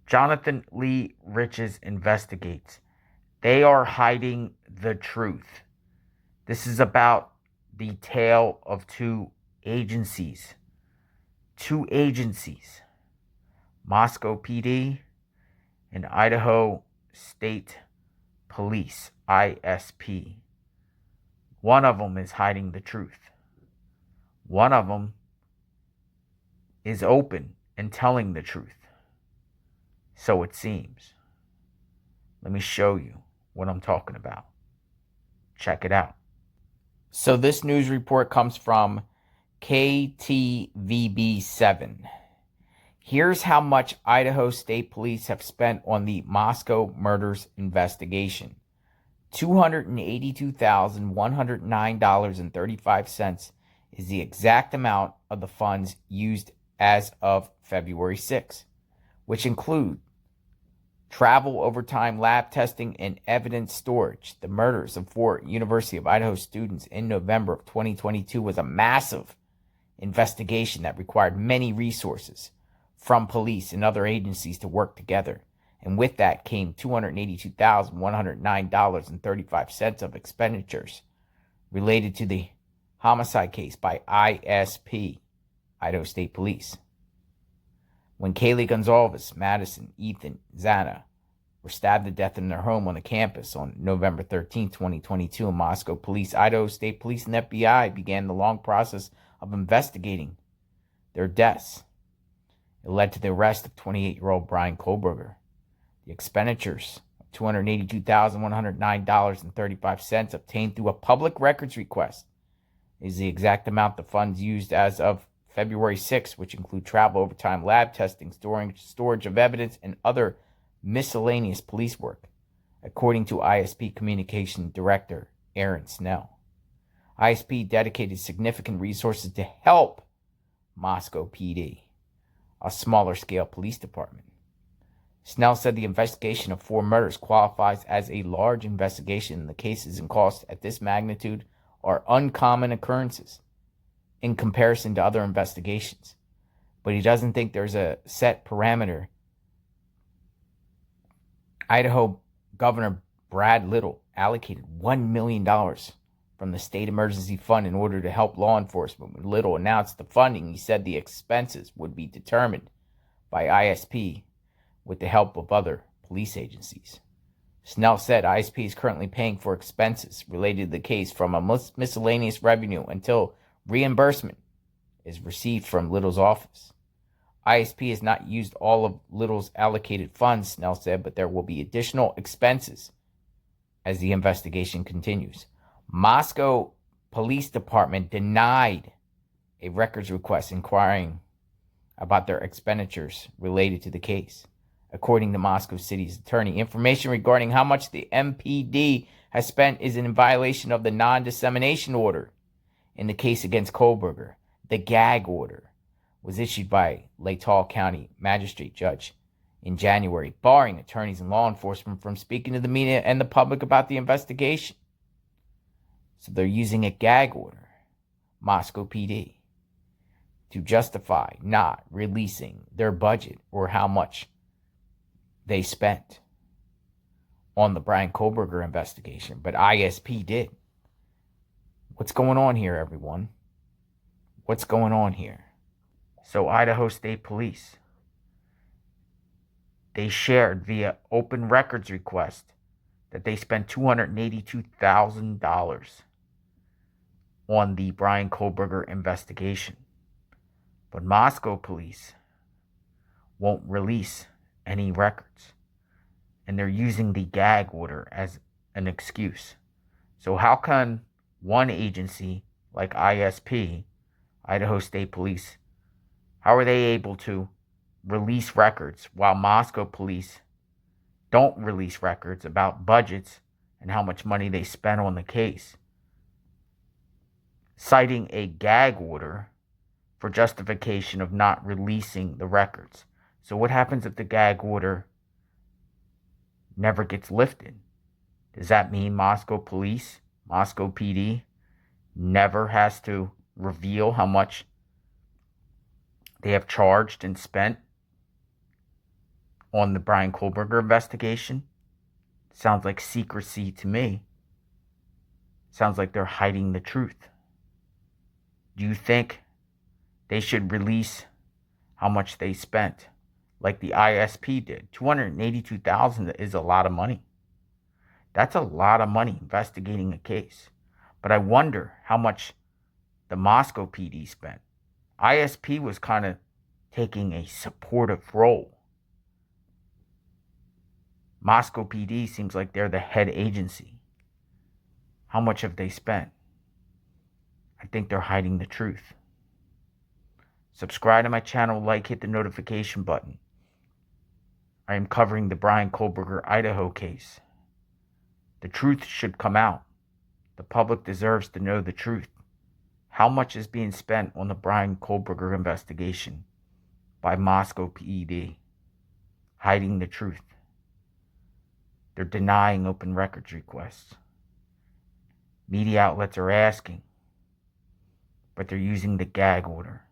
Jonathan Lee Riches investigates. They are hiding the truth. This is about the tale of two agencies. Two agencies. Moscow PD and Idaho State Police, ISP. One of them is hiding the truth. One of them is open and telling the truth. So it seems. Let me show you what I'm talking about. Check it out. So this news report comes from KTVB7. Here's how much Idaho State Police have spent on the Moscow murders investigation. $282,109.35 is the exact amount of the funds used as of February 6, which include travel, overtime, lab testing, and evidence storage. The murders of 4 University of Idaho students in November of 2022 was a massive investigation that required many resources from police and other agencies to work together. And with that came $282,109.35 of expenditures related to the homicide case by ISP, Idaho State Police. When Kaylee Gonzalez, Madison, Ethan, Zana were stabbed to death in their home on the campus on November 13, 2022, in Moscow, police, Idaho State Police, and FBI began the long process of investigating their deaths. It led to the arrest of 28-year-old Bryan Kohberger. The expenditures of $282,109.35 obtained through a public records request is the exact amount the funds used as of February 6, which include travel, overtime, lab testing, storage of evidence, and other miscellaneous police work, according to ISP Communication Director Aaron Snell. ISP dedicated significant resources to help Moscow PD, a smaller-scale police department. Snell said the investigation of 4 murders qualifies as a large investigation, and the cases and costs at this magnitude are uncommon occurrences in comparison to other investigations. But he doesn't think there's a set parameter. Idaho Governor Brad Little allocated $1 million from the State Emergency Fund in order to help law enforcement. When Little announced the funding, he said the expenses would be determined by ISP with the help of other police agencies. Snell said ISP is currently paying for expenses related to the case from a miscellaneous revenue until reimbursement is received from Little's office. ISP has not used all of Little's allocated funds, Snell said, but there will be additional expenses as the investigation continues. Moscow Police Department denied a records request inquiring about their expenditures related to the case. According to Moscow City's attorney, information regarding how much the MPD has spent is in violation of the non-dissemination order in the case against Kohberger. The gag order was issued by Latol County Magistrate Judge in January, barring attorneys and law enforcement from speaking to the media and the public about the investigation. So they're using a gag order, Moscow PD, to justify not releasing their budget or how much they spent on the Bryan Kohberger investigation, but ISP did. What's going on here, everyone? What's going on here? So Idaho State Police, they shared via open records request that they spent $282,000 on the Bryan Kohberger investigation. But Moscow Police won't release any records, and they're using the gag order as an excuse. So how can one agency like ISP, Idaho State Police, how are they able to release records while Moscow Police don't release records about budgets and how much money they spent on the case, citing a gag order for justification of not releasing the records? So what happens if the gag order never gets lifted? Does that mean Moscow Police, Moscow PD, never has to reveal how much they have charged and spent on the Bryan Kohberger investigation. Sounds like secrecy to me. Sounds like they're hiding the truth. Do you think they should release how much they spent, like the ISP did? $282,000 is a lot of money. That's a lot of money investigating a case. But I wonder how much the Moscow PD spent. ISP was kind of taking a supportive role. Moscow PD seems like they're the head agency. How much have they spent? I think they're hiding the truth. Subscribe to my channel, hit the notification button. I am covering the Bryan Kohberger, Idaho case. The truth should come out. The public deserves to know the truth. How much is being spent on the Bryan Kohberger investigation by Moscow PD? Hiding the truth. They're denying open records requests. Media outlets are asking, but they're using the gag order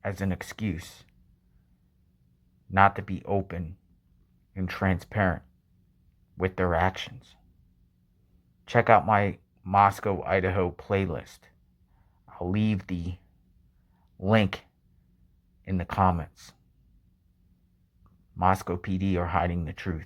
as an excuse not to be open and transparent with their actions. Check out my Moscow, Idaho playlist. I'll leave the link in the comments. Moscow PD are hiding the truth.